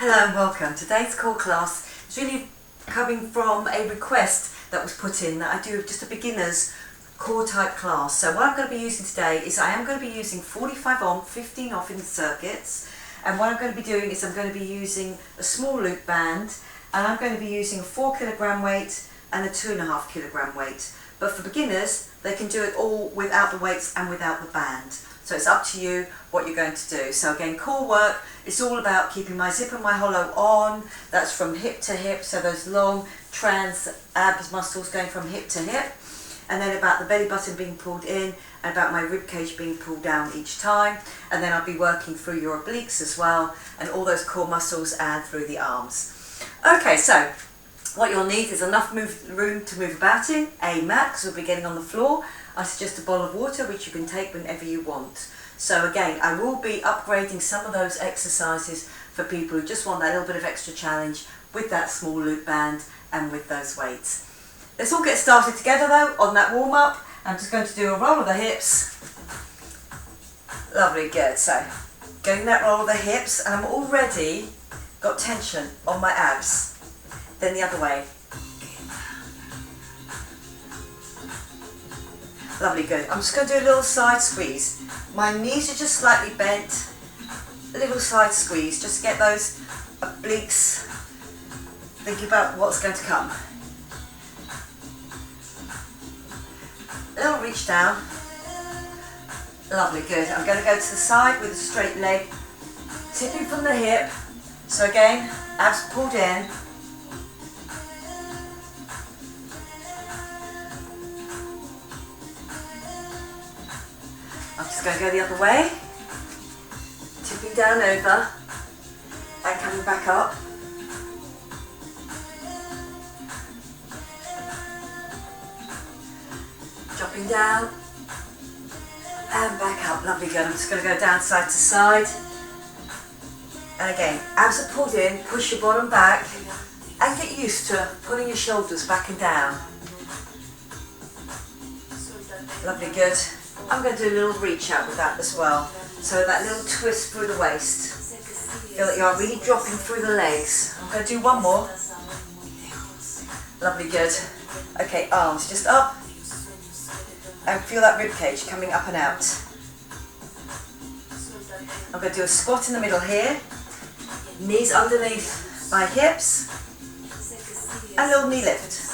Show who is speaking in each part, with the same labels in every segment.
Speaker 1: Hello and welcome. Today's core class is really coming from a request that was put in that I do just a beginner's core type class. So what I'm going to be using today is I am going to be using 45 on, 15 off in circuits, and what I'm going to be doing is I'm going to be using a small loop band, and I'm going to be using a 4 kilogram weight and a 2.5 kilogram weight. But for beginners, they can do it all without the weights and without the band. So it's up to you what you're going to do. So again, core work, it's all about keeping my zip and my hollow on. That's from hip to hip, so those long trans abs muscles going from hip to hip. And then about the belly button being pulled in, and about my rib cage being pulled down each time. And then I'll be working through your obliques as well, and all those core muscles and through the arms. Okay, so what you'll need is enough room to move about in, a mat, because we'll be getting on the floor. I suggest a bowl of water, which you can take whenever you want. So again, I will be upgrading some of those exercises for people who just want that little bit of extra challenge with that small loop band and with those weights. Let's all get started together though on that warm up. I'm just going to do a roll of the hips. Lovely, good. So getting that roll of the hips, and I'm already got tension on my abs. Then the other way. Lovely, good. I'm just going to do a little side squeeze. My knees are just slightly bent. A little side squeeze, just to get those obliques thinking about what's going to come. A little reach down. Lovely, good. I'm going to go to the side with a straight leg, tipping from the hip. So again, abs pulled in. I'm just going to go the other way, tipping down over and coming back up. Dropping down and back up. Lovely, good. I'm just going to go down side to side. And again, abs are pulled in, push your bottom back and get used to pulling your shoulders back and down. Lovely, good. I'm going to do a little reach out with that as well. So that little twist through the waist. Feel that you are really dropping through the legs. I'm going to do one more. Lovely, good. Okay, arms just up. And feel that rib cage coming up and out. I'm going to do a squat in the middle here. Knees underneath my hips. And a little knee lift.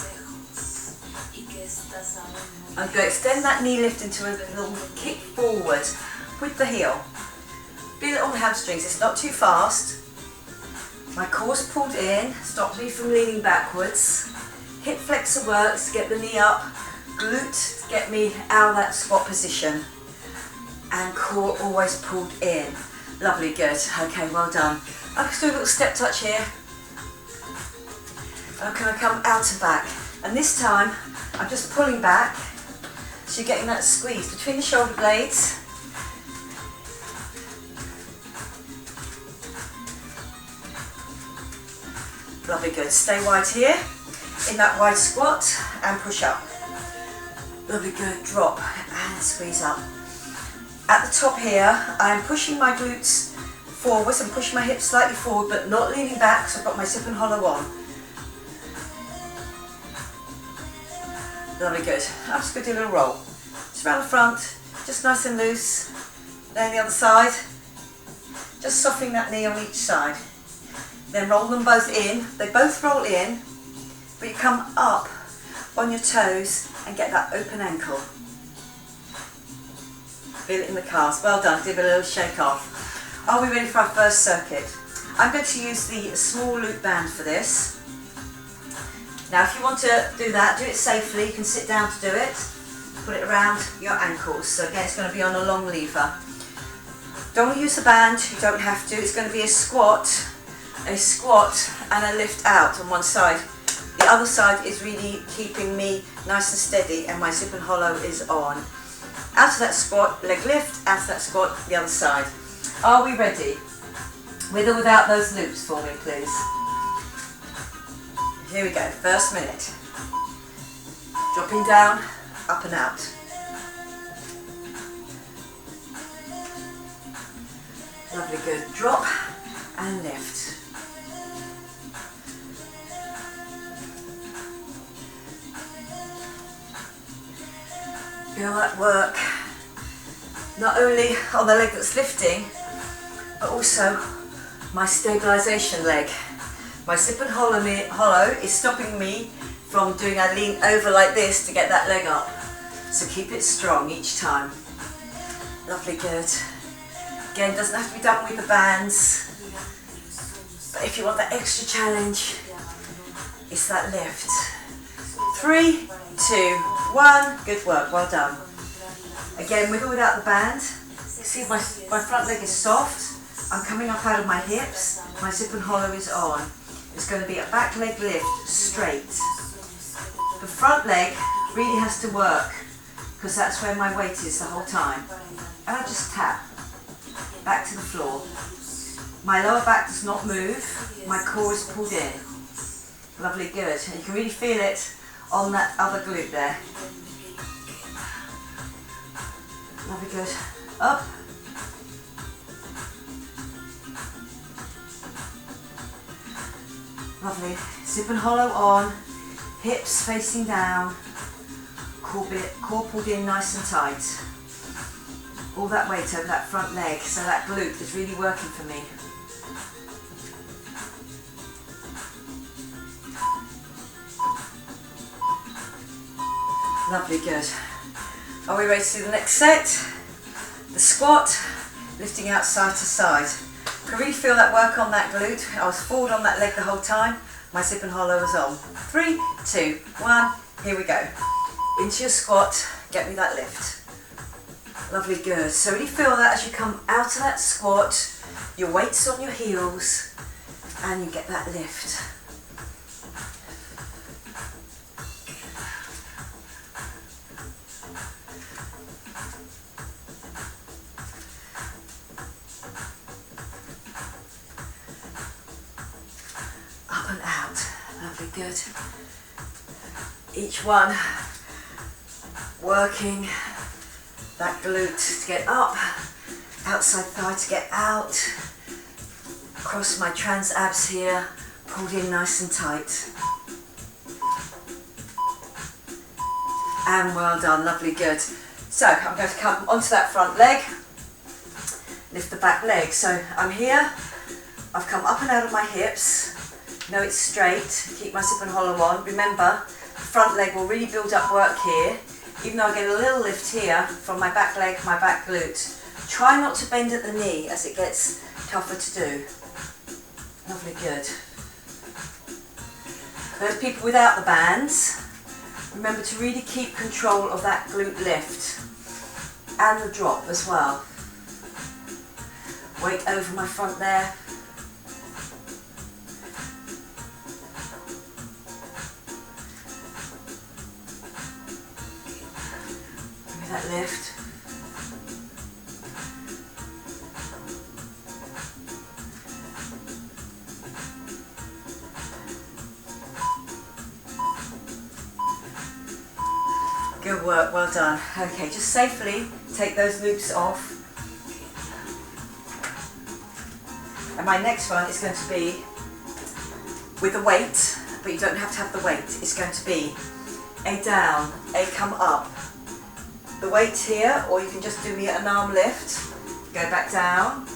Speaker 1: I'm going to extend that knee lift into a little kick forward with the heel. Feel it on the hamstrings, it's not too fast. My core's pulled in, stops me from leaning backwards. Hip flexor works to get the knee up, glute to get me out of that squat position. And core always pulled in. Lovely, good. Okay, well done. I'm just doing a little step touch here. And I'm going to come out and back. And this time, I'm just pulling back. So you're getting that squeeze between the shoulder blades. Lovely, good. Stay wide here in that wide squat and push up. Lovely, good. Drop and squeeze up. At the top here, I'm pushing my glutes forwards and pushing my hips slightly forward, but not leaning back, so I've got my zip and hollow on. Lovely, good. I'm just going to do a little roll. Just around the front, just nice and loose. Then the other side. Just softening that knee on each side. Then roll them both in. They both roll in, but you come up on your toes and get that open ankle. Feel it in the calves. Well done. Give it a little shake off. Are we ready for our first circuit? I'm going to use the small loop band for this. Now if you want to do that, do it safely. You can sit down to do it. Put it around your ankles. So again, it's going to be on a long lever. Don't want to use the band, you don't have to. It's going to be a squat and a lift out on one side. The other side is really keeping me nice and steady, and my zip and hollow is on. Out of that squat, leg lift, out of that squat, the other side. Are we ready? With or without those loops for me, please. Here we go, first minute. Dropping down, up and out. Lovely, good. Drop and lift. Feel that work, not only on the leg that's lifting, but also my stabilisation leg. My zip and hollow is stopping me from doing a lean over like this to get that leg up. So keep it strong each time. Lovely, good. Again, doesn't have to be done with the bands, but if you want that extra challenge, it's that lift. 3, 2, 1, good work, well done. Again, with or without the band, see my front leg is soft, I'm coming up out of my hips, my zip and hollow is on. It's going to be a back leg lift, straight. The front leg really has to work, because that's where my weight is the whole time. And I just tap, back to the floor. My lower back does not move, my core is pulled in. Lovely, good. And you can really feel it on that other glute there. Lovely, good. Up. Lovely. Zip and hollow on, hips facing down, core pulled in nice and tight. All that weight over that front leg, so that glute is really working for me. Lovely, good. Are we ready to do the next set? The squat, lifting out side to side. You can really feel that work on that glute. I was forward on that leg the whole time. My zip and hollow was on. 3, 2, 1, here we go. Into your squat, get me that lift. Lovely, good. So really feel that as you come out of that squat, your weight's on your heels, and you get that lift. Up and out. Lovely, good. Each one working that glute to get up, outside thigh to get out, across my trans abs here, pulled in nice and tight. And well done, lovely, good. So I'm going to come onto that front leg, lift the back leg. So I'm here, I've come up and out of my hips, know it's straight, keep my zip and hollow on. Remember, the front leg will really build up work here. Even though I get a little lift here from my back leg, my back glute. Try not to bend at the knee as it gets tougher to do. Lovely, good. Those people without the bands, remember to really keep control of that glute lift and the drop as well. Weight over my front there. That lift. Good work, well done. Okay, just safely take those loops off. And my next one is going to be with a weight, but you don't have to have the weight. It's going to be a down, a come up. The weight here, or you can just do me an arm lift. Go back down,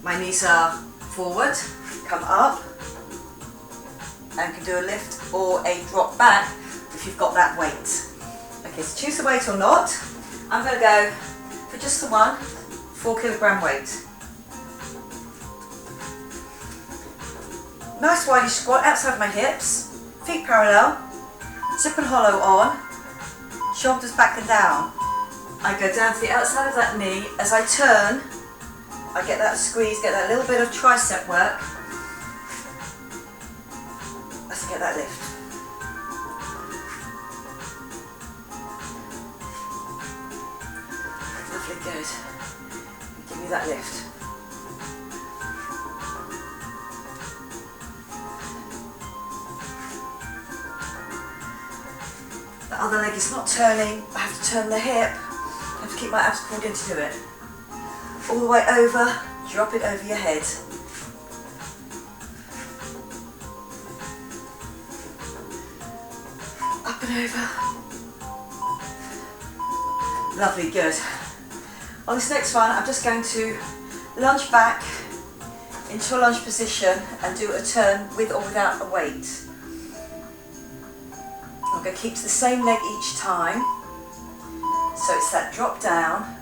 Speaker 1: my knees are forward, come up, and can do a lift or a drop back if you've got that weight. Okay, so choose the weight or not. I'm going to go for just the one, 4 kilogram weight. Nice wide squat outside of my hips, feet parallel, zip and hollow on, shoulders back and down. I go down to the outside of that knee. As I turn, I get that squeeze, get that little bit of tricep work. Let's get that lift. Lovely, good. Give me that lift. The other leg is not turning. I have to turn the hip. I have to keep my abs pulled in to do it. All the way over, drop it over your head. Up and over. Lovely, good. On this next one, I'm just going to lunge back into a lunge position and do a turn with or without a weight. I'm going to keep to the same leg each time. So it's that drop down,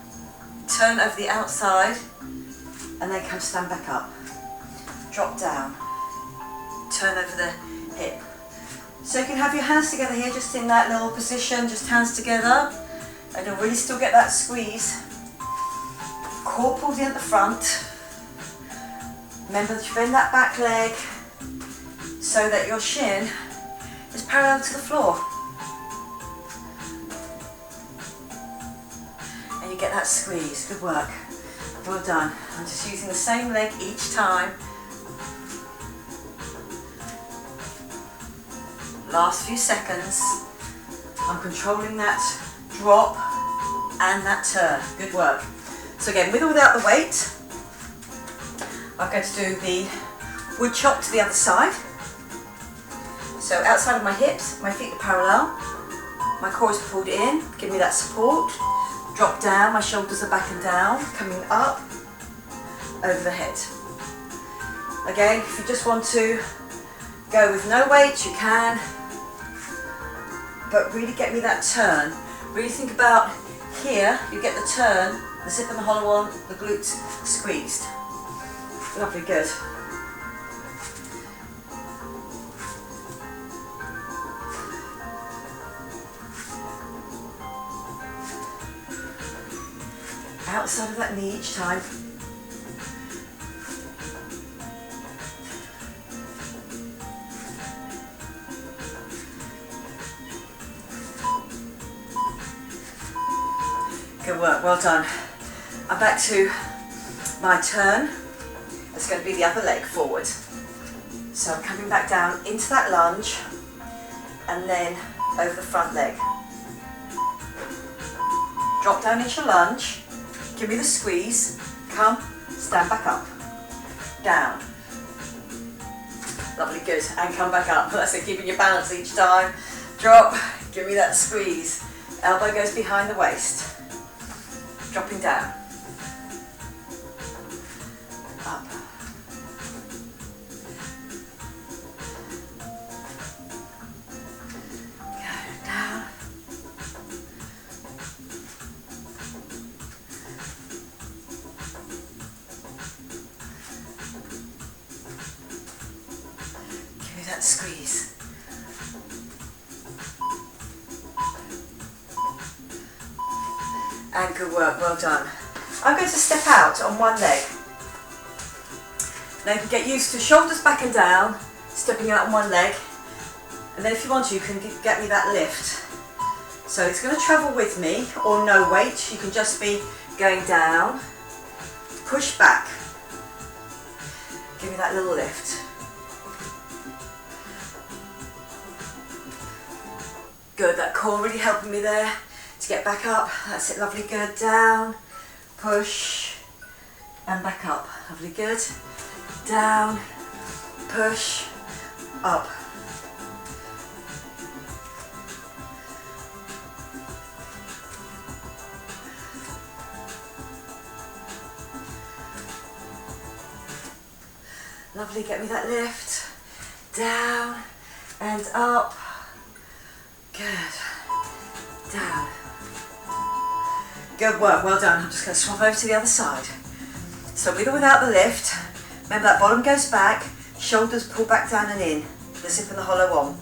Speaker 1: turn over the outside, and then come stand back up. Drop down, turn over the hip. So you can have your hands together here, just in that little position, just hands together, and you'll really still get that squeeze. Core pulled in at the front. Remember to bend that back leg so that your shin is parallel to the floor. And you get that squeeze. Good work. Well done. I'm just using the same leg each time. Last few seconds. I'm controlling that drop and that turn. Good work. So again, with or without the weight, I'm going to do the wood chop to the other side. So outside of my hips, my feet are parallel. My core is pulled in, give me that support. Drop down, my shoulders are back and down, coming up over the head. Again, if you just want to go with no weight, you can. But really get me that turn. Really think about here, you get the turn, the zip and the hollow on, the glutes squeezed. Lovely, good. Outside of that knee each time. Good work, well done. I'm back to my turn. It's going to be the other leg forward. So I'm coming back down into that lunge and then over the front leg. Drop down into your lunge, give me the squeeze, come, stand back up, down. Lovely, good, and come back up. That's it, keeping your balance each time. Drop, give me that squeeze. Elbow goes behind the waist. Dropping down. Up. Go down. Give me that squeeze. And good work, well done. I'm going to step out on one leg. Now you can get used to shoulders back and down, stepping out on one leg. And then if you want to, you can get me that lift. So it's going to travel with me, or no weight. You can just be going down, push back. Give me that little lift. Good, that core really helping me there. To get back up, that's it, lovely, good, down, push, and back up, lovely, good, down, push, up. Lovely, get me that lift, down, and up, good, down. Good work, well done. I'm just going to swap over to the other side. So with or without the lift, remember that bottom goes back, shoulders pull back down and in, the zip and the hollow on.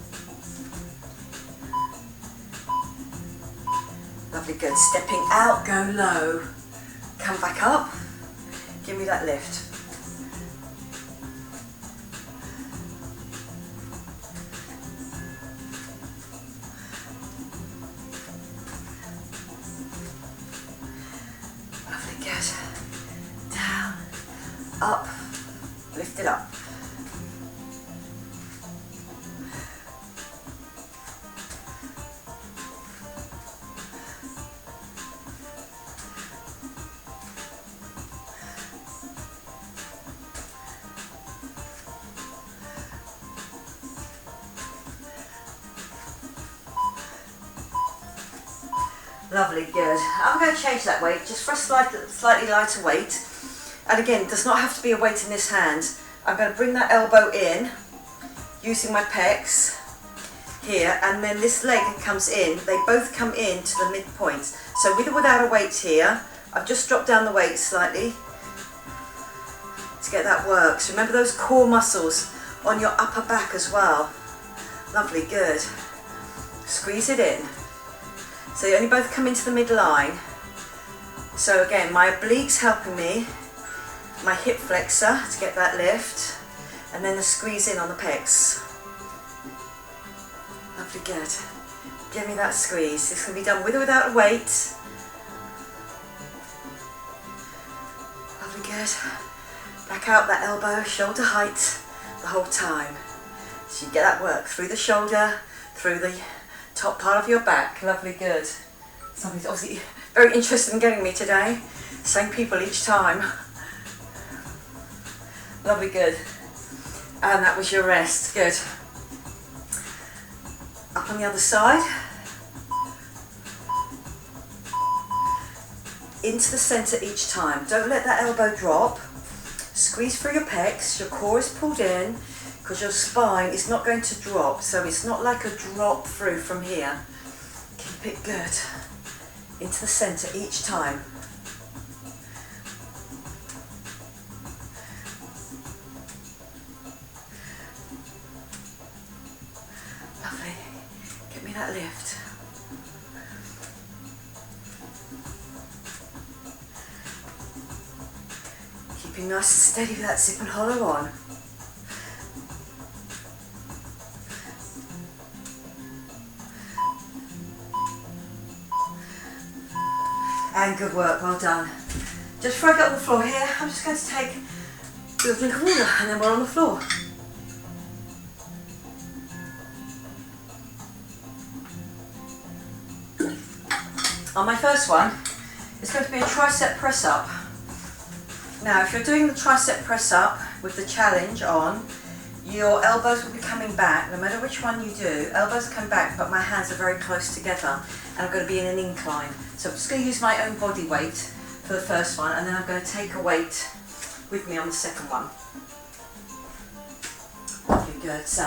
Speaker 1: Lovely, good. Stepping out, go low. Come back up, give me that lift. Down, up, lift it up. Lovely, good. I'm going to change that weight just for a slightly lighter weight. And again, it does not have to be a weight in this hand. I'm going to bring that elbow in using my pecs here, and then this leg comes in. They both come in to the midpoint. So with or without a weight here, I've just dropped down the weight slightly to get that work. So remember those core muscles on your upper back as well. Lovely, good. Squeeze it in. So you only both come into the midline. So again, my obliques helping me, my hip flexor to get that lift, and then the squeeze in on the pecs. Lovely, good. Give me that squeeze. This can be done with or without a weight. Lovely, good. Back out that elbow, shoulder height the whole time. So you get that work through the shoulder, through the top part of your back. Lovely, good. Somebody's obviously very interested in getting me today. Same people each time. Lovely, good. And that was your rest. Good. Up on the other side. Into the centre each time. Don't let that elbow drop. Squeeze through your pecs. Your core is pulled in because your spine is not going to drop. So it's not like a drop through from here. Keep it good. Into the centre each time. Lovely. Give me that lift. Keeping nice and steady with that zip and hollow on. And good work, well done. Just before I get on the floor here, I'm just going to take a little drink of water and then we're on the floor. On my first one, it's going to be a tricep press up. Now, if you're doing the tricep press up with the challenge on, your elbows will be coming back, no matter which one you do. Elbows come back, but my hands are very close together, and I'm going to be in an incline. So I'm just going to use my own body weight for the first one, and then I'm going to take a weight with me on the second one. Okay, good. So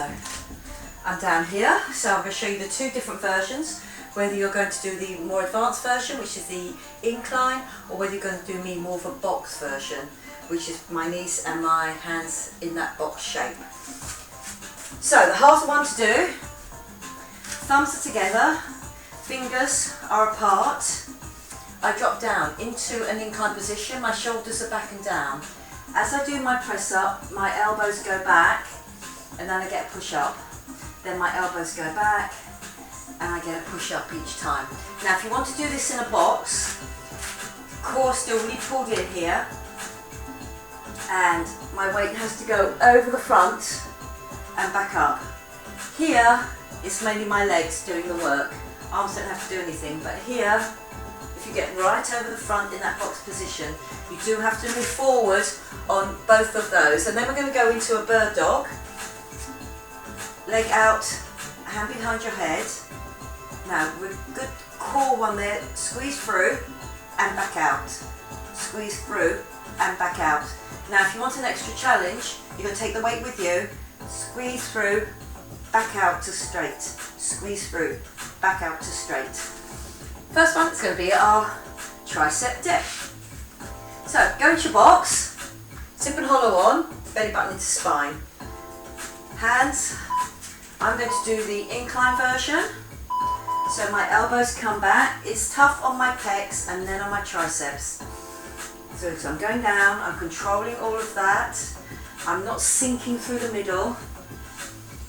Speaker 1: I'm down here, so I'm going to show you the two different versions, whether you're going to do the more advanced version, which is the incline, or whether you're going to do me more of a box version, which is my knees and my hands in that box shape. So the harder one to do, thumbs are together, fingers are apart. I drop down into an inclined position, my shoulders are back and down. As I do my press up, my elbows go back, and then I get a push up. Then my elbows go back, and I get a push up each time. Now if you want to do this in a box, core still really pulled in here, and my weight has to go over the front and back up. Here, it's mainly my legs doing the work. Arms don't have to do anything, but here, if you get right over the front in that box position, you do have to move forward on both of those. And then we're going to go into a bird dog. Leg out, hand behind your head. Now, with good core one there, squeeze through and back out. Squeeze through and back out. Now, if you want an extra challenge, you're going to take the weight with you, squeeze through, back out to straight. Squeeze through, back out to straight. First one is going to be our tricep dip. So, go into your box, zip and hollow on, belly button into spine. Hands, I'm going to do the incline version. So my elbows come back, it's tough on my pecs and then on my triceps. So I'm going down, I'm controlling all of that. I'm not sinking through the middle.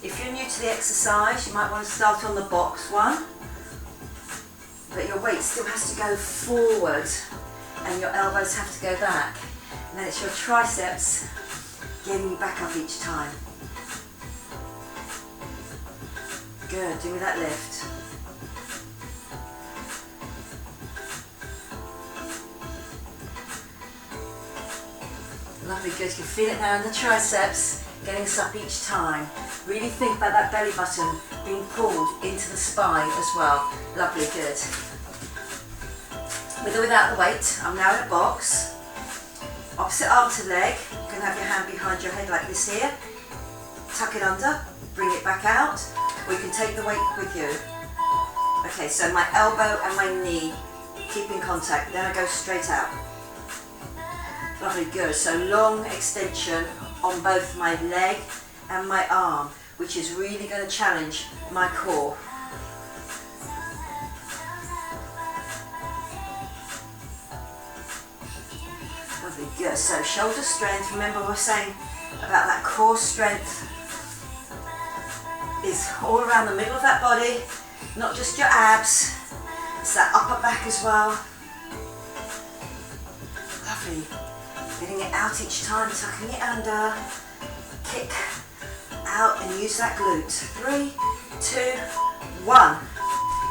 Speaker 1: If you're new to the exercise, you might want to start on the box one. But your weight still has to go forward and your elbows have to go back. And then it's your triceps getting you back up each time. Good, do me that lift. Lovely, good. You can feel it now in the triceps, getting us up each time. Really think about that belly button being pulled into the spine as well. Lovely, good. With or without the weight, I'm now in a box. Opposite arm to leg, you can have your hand behind your head like this here. Tuck it under, bring it back out, or you can take the weight with you. Okay, so my elbow and my knee keep in contact, then I go straight out. Lovely, good. So long extension on both my leg and my arm, which is really going to challenge my core. Lovely, good. So shoulder strength, remember what I was saying about that core strength is all around the middle of that body, not just your abs, it's that upper back as well. Lovely. Getting it out each time, tucking it under, kick out and use that glute. 3, 2, 1.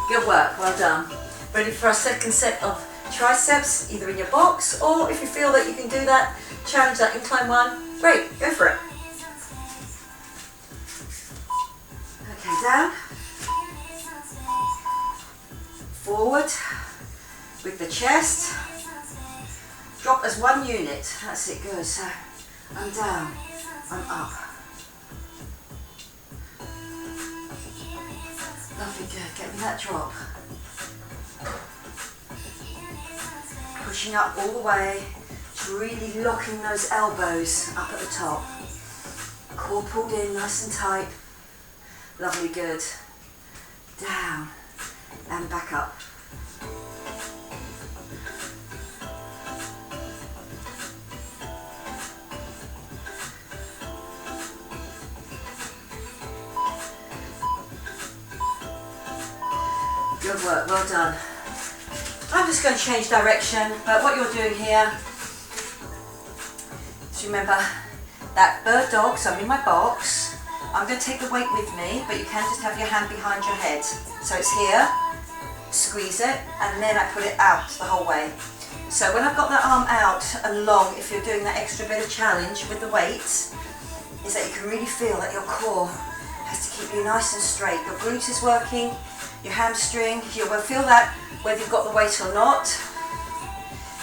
Speaker 1: Good work, well done. Ready for our second set of triceps, either in your box or if you feel that you can do that, challenge that incline one. Great, go for it. Okay, down. Forward with the chest. Drop as one unit. That's it, good. So I'm down, I'm up. Lovely, good. Get me that drop. Pushing up all the way, to really locking those elbows up at the top. Core pulled in nice and tight. Lovely, good. Down and back up. Good work, well done. I'm just going to change direction, but what you're doing here is remember that bird dog, so I'm in my box. I'm going to take the weight with me, but you can just have your hand behind your head. So it's here, squeeze it, and then I put it out the whole way. So when I've got that arm out and long, if you're doing that extra bit of challenge with the weight, is that you can really feel that your core has to keep you nice and straight. Your glute is working, your hamstring, you will feel that whether you've got the weight or not.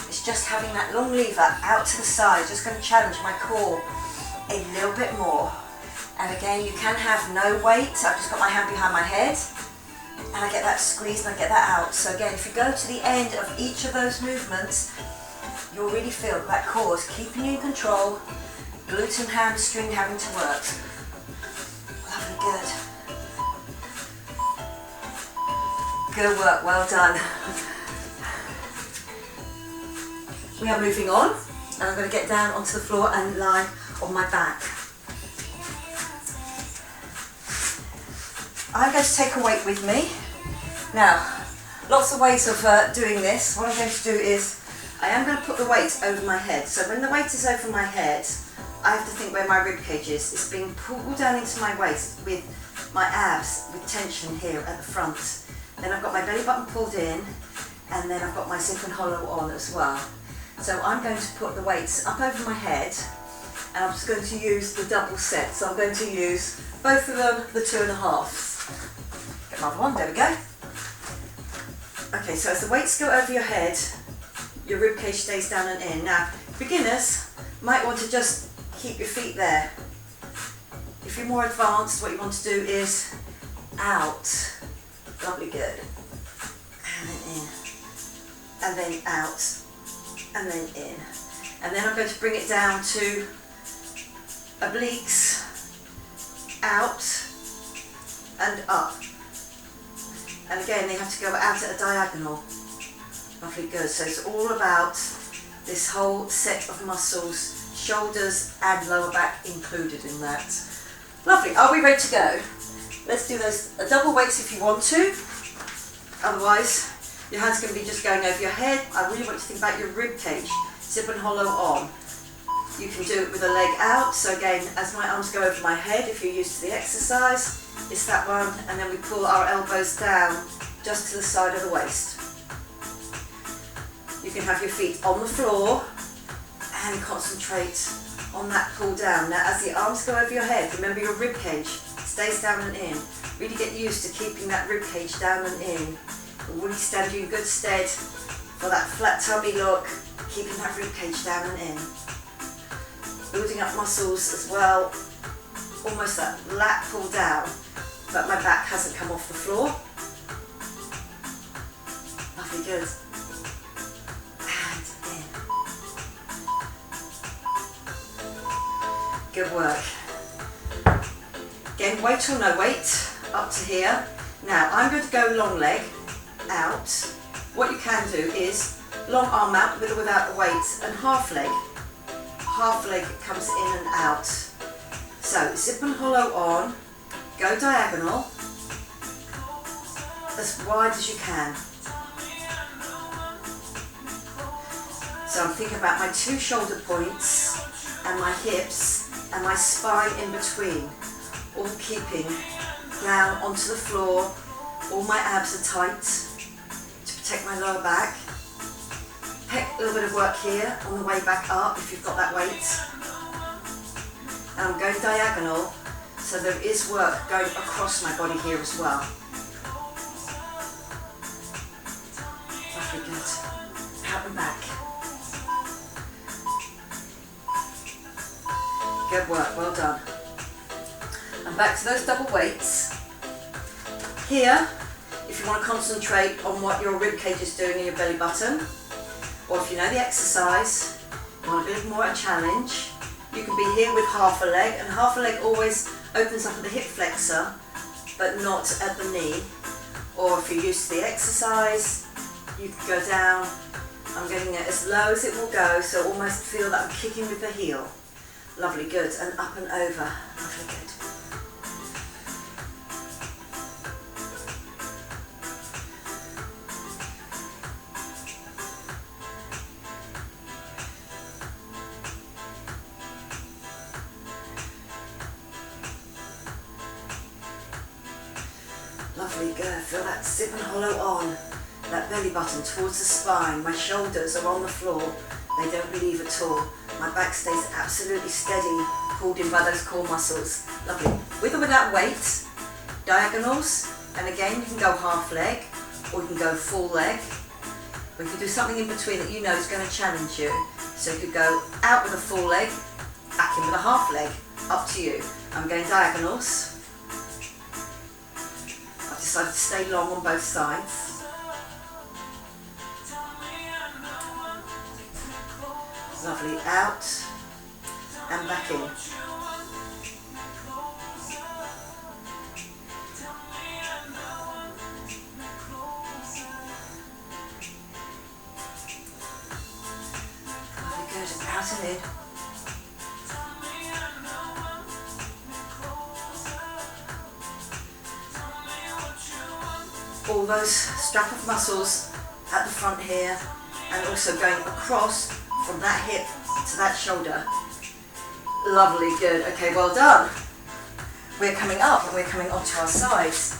Speaker 1: It's just having that long lever out to the side, just going to challenge my core a little bit more. And again, you can have no weight. I've just got my hand behind my head and I get that squeeze and I get that out. So again, if you go to the end of each of those movements, you'll really feel that core is keeping you in control, glute and hamstring having to work. Lovely, good. Good work, well done. We are moving on, and I'm going to get down onto the floor and lie on my back. I'm going to take a weight with me. Now, lots of ways of doing this. What I'm going to do is, I am going to put the weight over my head. So when the weight is over my head, I have to think where my rib cage is. It's being pulled down into my waist with my abs, with tension here at the front. Then I've got my belly button pulled in, and then I've got my zip and hollow on as well. So I'm going to put the weights up over my head, and I'm just going to use the double set. So I'm going to use both of them, the 2.5s. Get another one, there we go. Okay, so as the weights go over your head, your rib cage stays down and in. Now, beginners might want to just keep your feet there. If you're more advanced, what you want to do is out. Lovely, good. And then in. And then out. And then in. And then I'm going to bring it down to obliques, out and up. And again, they have to go out at a diagonal. Lovely, good. So it's all about this whole set of muscles, shoulders and lower back included in that. Lovely. Are we ready to go? Let's do those double weights if you want to. Otherwise, your hand's going to be just going over your head. I really want you to think about your rib cage, zip and hollow on. You can do it with a leg out. So again, as my arms go over my head, if you're used to the exercise, it's that one, and then we pull our elbows down just to the side of the waist. You can have your feet on the floor and concentrate on that pull down. Now as the arms go over your head, remember your rib cage stays down and in. Really get used to keeping that rib cage down and in. It will really stand you in good stead for that flat tummy look, keeping that rib cage down and in. Building up muscles as well, almost that lat pull down, but my back hasn't come off the floor. Lovely, good. And in. Good work. Again, weight or no weight, up to here. Now, I'm going to go long leg out. What you can do is long arm out with or without the weight, and half leg. Half leg comes in and out. So zip and hollow on, go diagonal as wide as you can. So I'm thinking about my 2 shoulder points and my hips and my spine in between, all keeping down onto the floor. All my abs are tight to protect my lower back. A little bit of work here on the way back up if you've got that weight. And I'm going diagonal, so there is work going across my body here as well. Very good. Out and back. Good work, well done. And back to those double weights. Here, if you want to concentrate on what your rib cage is doing in your belly button, or if you know the exercise, you want a bit more a challenge, you can be here with half a leg, and half a leg always opens up at the hip flexor, but not at the knee. Or if you're used to the exercise, you can go down. I'm getting it as low as it will go, so almost feel that I'm kicking with the heel. Lovely, good, and up and over. Lovely, good. Lovely, good. Feel that zip and hollow on, that belly button towards the spine. My shoulders are on the floor. They don't relieve at all. My back stays absolutely steady, pulled in by those core muscles. Lovely. With or without weight, diagonals, and again you can go half leg, or you can go full leg. Or you can do something in between that you know is going to challenge you. So you could go out with a full leg, back in with a half leg, up to you. I'm going diagonals. I've decided to stay long on both sides. Lovely, out and back in. Lovely, good, out and in. All those strap of muscles at the front here, and also going across from that hip to that shoulder. Lovely, good. Okay, well done. We're coming up and we're coming onto our sides.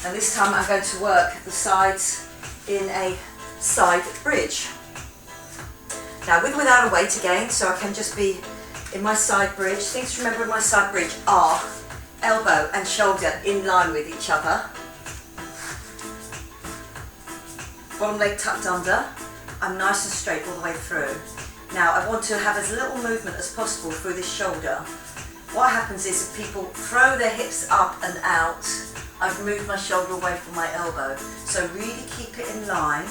Speaker 1: And this time I'm going to work the sides in a side bridge. Now with or without a weight again, so I can just be in my side bridge. Things to remember in my side bridge are elbow and shoulder in line with each other. Bottom leg tucked under. I'm nice and straight all the way through. Now I want to have as little movement as possible through this shoulder. What happens is if people throw their hips up and out, I've moved my shoulder away from my elbow. So really keep it in line,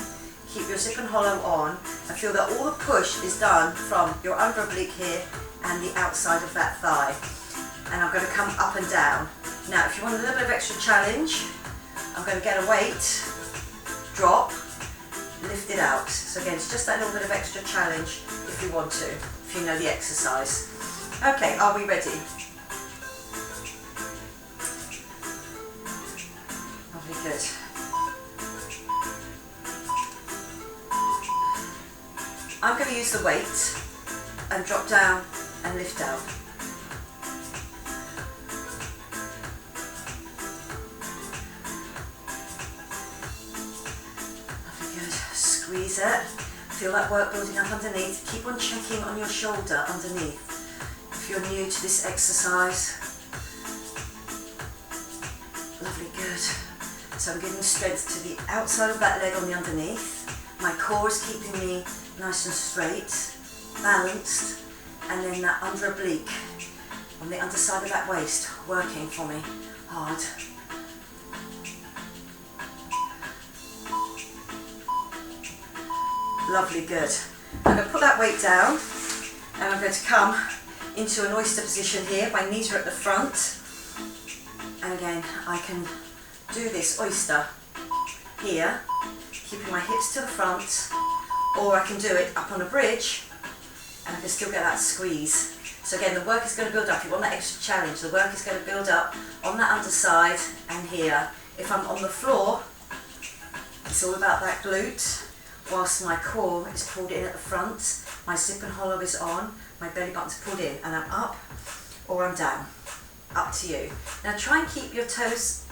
Speaker 1: keep your zip and hollow on, and feel that all the push is done from your under oblique here and the outside of that thigh. And I'm going to come up and down. Now if you want a little bit of extra challenge, I'm going to get a weight, drop, lift it out. So again, it's just that little bit of extra challenge if you want to, if you know the exercise. Okay, are we ready? Lovely, good. I'm going to use the weight and drop down and lift out. Squeeze it, feel that work building up underneath. Keep on checking on your shoulder underneath if you're new to this exercise. Lovely, good. So I'm giving strength to the outside of that leg on the underneath. My core is keeping me nice and straight, balanced, and then that under oblique on the underside of that waist working for me hard. Lovely, good. I'm going to put that weight down and I'm going to come into an oyster position here. My knees are at the front, and again I can do this oyster here, keeping my hips to the front, or I can do it up on a bridge and I can still get that squeeze. So again, the work is going to build up. If you want that extra challenge, the work is going to build up on that underside and here. If I'm on the floor, it's all about that glute, whilst my core is pulled in at the front, my zip and hollow is on, my belly button's pulled in, and I'm up or I'm down. Up to you. Now try and keep your toes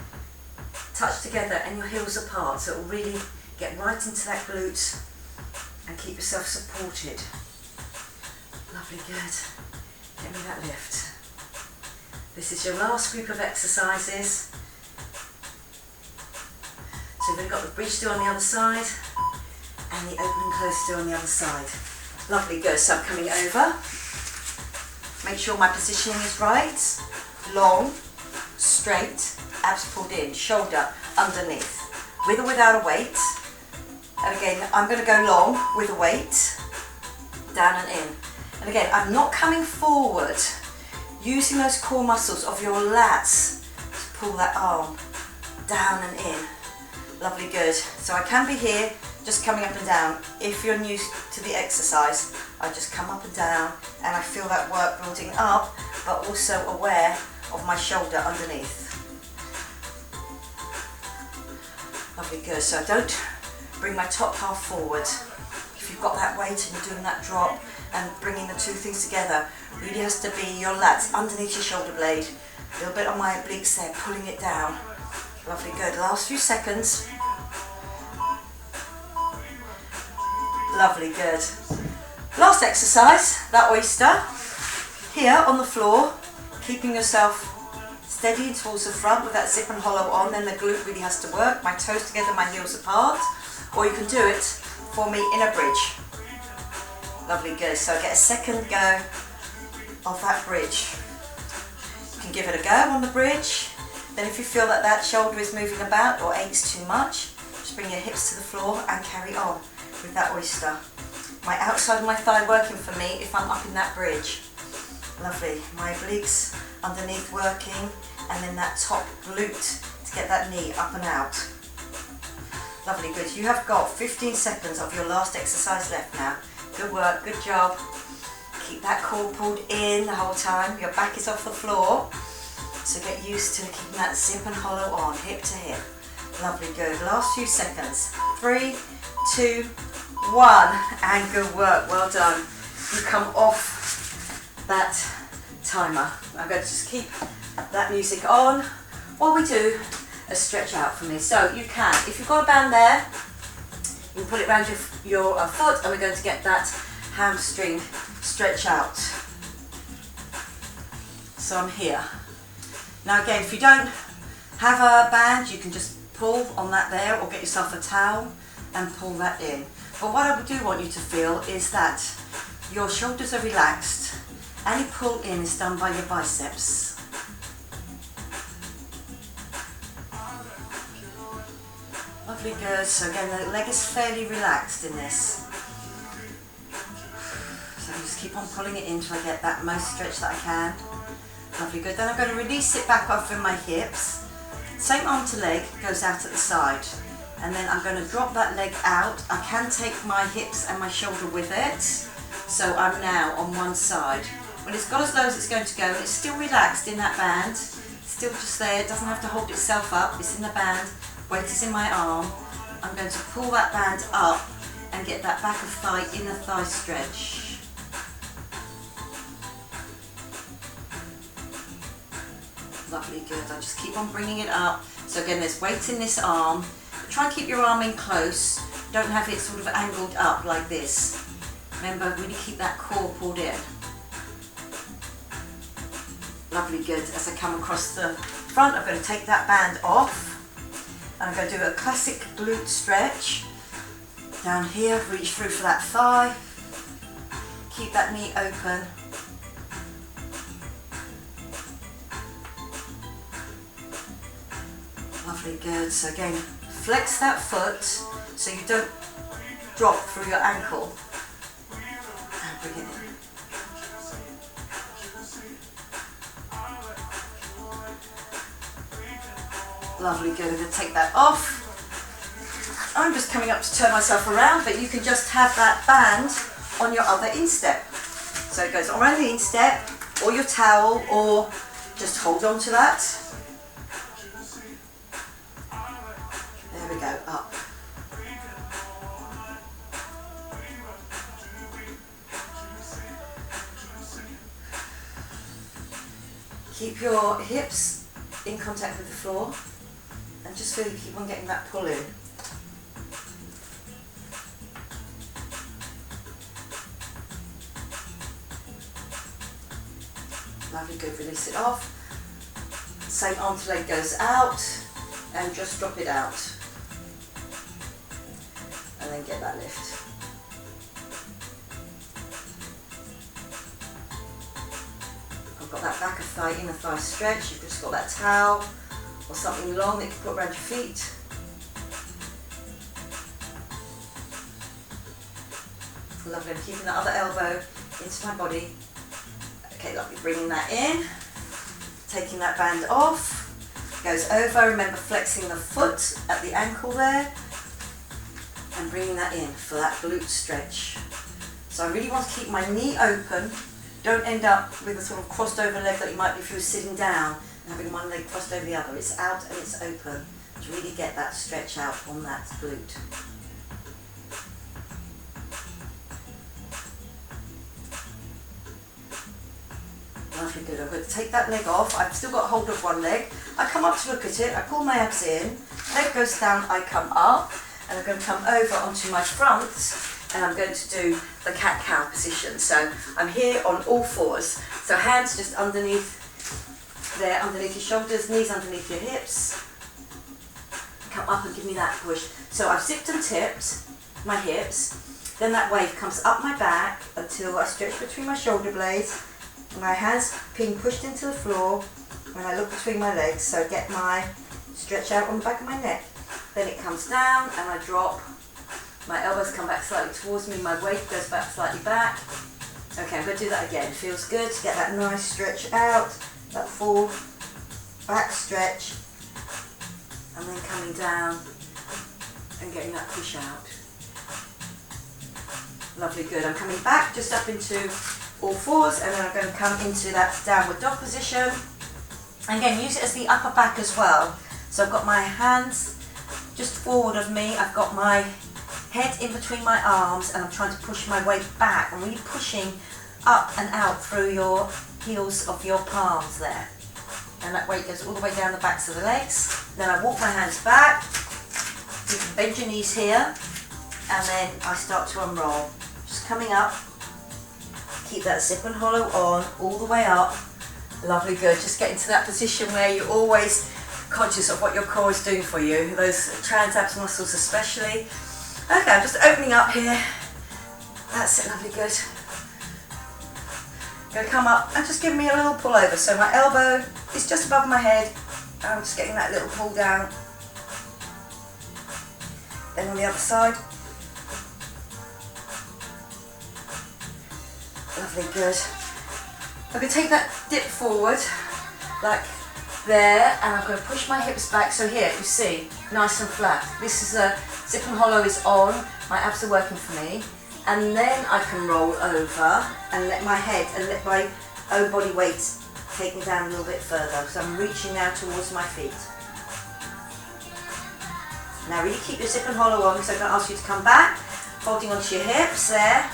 Speaker 1: touched together and your heels apart, so it will really get right into that glute and keep yourself supported. Lovely, good. Get me that lift. This is your last group of exercises. So we've got the bridge do on the other side and the open and close do on the other side. Lovely, good. So I'm coming over. Make sure my positioning is right. Long, straight, abs pulled in, shoulder underneath, with or without a weight. And again, I'm going to go long with a weight, down and in. And again, I'm not coming forward, using those core muscles of your lats to pull that arm down and in. Lovely, good. So I can be here, just coming up and down. If you're new to the exercise, I just come up and down and I feel that work building up, but also aware of my shoulder underneath. Lovely, good. So don't bring my top half forward. If you've got that weight and you're doing that drop and bringing the two things together, really has to be your lats underneath your shoulder blade. A little bit on my obliques there, pulling it down. Lovely, good. Last few seconds. Lovely, good. Last exercise, that oyster. Here on the floor, keeping yourself steady towards the front with that zip and hollow on, then the glute really has to work. My toes together, my heels apart. Or you can do it for me in a bridge. Lovely, good. So I get a second go of that bridge. You can give it a go on the bridge. Then if you feel that that shoulder is moving about or aches too much, just bring your hips to the floor and carry on with that oyster. My outside of my thigh working for me if I'm up in that bridge. Lovely. My obliques underneath working, and then that top glute to get that knee up and out. Lovely, good. You have got 15 seconds of your last exercise left now. Good work, good job. Keep that core pulled in the whole time. Your back is off the floor. So get used to keeping that zip and hollow on, hip to hip. Lovely, good. Last few seconds. 3, 2, 1. And good work, well done. You come off that timer. I'm going to just keep that music on while we do a stretch out for me. So you can, if you've got a band there, you can put it around your foot, and we're going to get that hamstring stretch out. So I'm here. Now again, if you don't have a band, you can just pull on that there, or get yourself a towel and pull that in. But what I do want you to feel is that your shoulders are relaxed. Any pull in is done by your biceps. Lovely, good. So again, the leg is fairly relaxed in this. So I just keep on pulling it in until I get that most stretch that I can. Lovely, good. Then I'm going to release it back off in my hips. Same arm to leg goes out at the side. And then I'm going to drop that leg out. I can take my hips and my shoulder with it. So I'm now on one side. When it's got as low as it's going to go, it's still relaxed in that band. It's still just there, it doesn't have to hold itself up. It's in the band, weight is in my arm. I'm going to pull that band up and get that back of thigh, inner thigh stretch. Lovely, good. I just keep on bringing it up. So again, there's weight in this arm. Try and keep your arm in close. Don't have it sort of angled up like this. Remember, really keep that core pulled in. Lovely, good. As I come across the front, I'm going to take that band off. And I'm going to do a classic glute stretch. Down here, reach through for that thigh. Keep that knee open. Lovely, good. So again, flex that foot so you don't drop through your ankle. And bring it in. Lovely, good. I'm going to take that off. I'm just coming up to turn myself around, but you can just have that band on your other instep. So it goes around the instep, or your towel, or just hold on to that. There we go, up. Keep your hips in contact with the floor, and just feel you keep on getting that pull in. Lovely, good, release it off. Same arm to leg goes out, and just drop it out. And then get that lift. I've got that back of thigh, inner thigh stretch. You've just got that towel or something long that you can put around your feet. Lovely, I'm keeping that other elbow into my body. Okay, lovely, bringing that in, taking that band off, goes over, remember flexing the foot at the ankle there, and bringing that in for that glute stretch. So I really want to keep my knee open, don't end up with a sort of crossed over leg that you might be if you were sitting down and having one leg crossed over the other. It's out and it's open to really get that stretch out on that glute. Lovely, good. I'm going to take that leg off. I've still got hold of one leg. I come up to look at it. I pull my abs in. Leg goes down. I come up, and I'm going to come over onto my front, and I'm going to do the cat-cow position. So I'm here on all fours. So hands just underneath there, underneath your shoulders, knees underneath your hips. Come up and give me that push. So I've zipped and tipped my hips. Then that wave comes up my back until I stretch between my shoulder blades. My hands being pushed into the floor when I look between my legs, so get my stretch out on the back of my neck. Then it comes down and I drop. My elbows come back slightly towards me, my weight goes back slightly back. Okay, I'm going to do that again. Feels good to get that nice stretch out, that full back stretch, and then coming down and getting that push out. Lovely, good. I'm coming back just up into all fours, and then I'm going to come into that downward dog position. And again, use it as the upper back as well. So I've got my hands just forward of me, I've got my head in between my arms, and I'm trying to push my weight back. I'm really pushing up and out through your heels of your palms there. And that weight goes all the way down the backs of the legs. Then I walk my hands back. You can bend your knees here, and then I start to unroll. Just coming up. Keep that zip and hollow on all the way up. Lovely, good. Just get into that position where you're always conscious of what your core is doing for you, those trans-abs muscles especially. Okay, I'm just opening up here. That's it, lovely, good. Going to come up and just give me a little pull over. So my elbow is just above my head. I'm just getting that little pull down. Then on the other side. Lovely, good. I'm going to take that dip forward, like there, and I'm going to push my hips back. So here, you see, nice and flat. This is a zip and hollow is on. My abs are working for me. And then I can roll over and let my head and let my own body weight take me down a little bit further. So I'm reaching now towards my feet. Now really keep your zip and hollow on, because I'm going to ask you to come back, holding onto your hips there.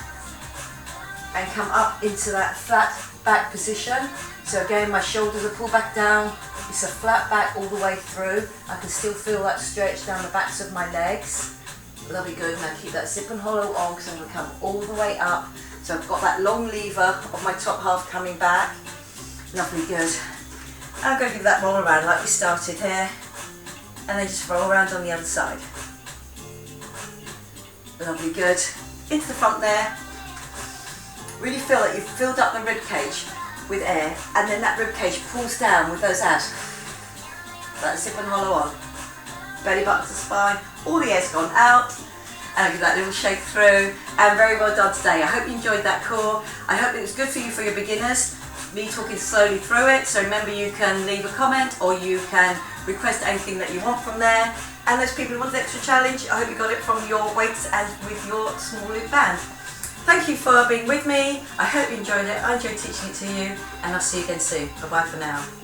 Speaker 1: And come up into that flat back position. So again, my shoulders are pulled back down. It's a flat back all the way through. I can still feel that stretch down the backs of my legs. Lovely, good. Now keep that zip and hollow on, because I'm going to come all the way up. So I've got that long lever of my top half coming back. Lovely, good. I'm going to give that roll around like we started here. And then just roll around on the other side. Lovely, good. Into the front there. Really feel that you've filled up the rib cage with air, and then that rib cage pulls down with those abs. That zip and hollow on. Belly button to spine, all the air's gone out, and I give that little shake through, and very well done today. I hope you enjoyed that core. I hope it was good for you for your beginners, me talking slowly through it. So remember, you can leave a comment or you can request anything that you want from there. And those people who want the extra challenge, I hope you got it from your weights and with your small loop band. Thank you for being with me. I hope you enjoyed it. I enjoyed teaching it to you, and I'll see you again soon. Bye bye for now.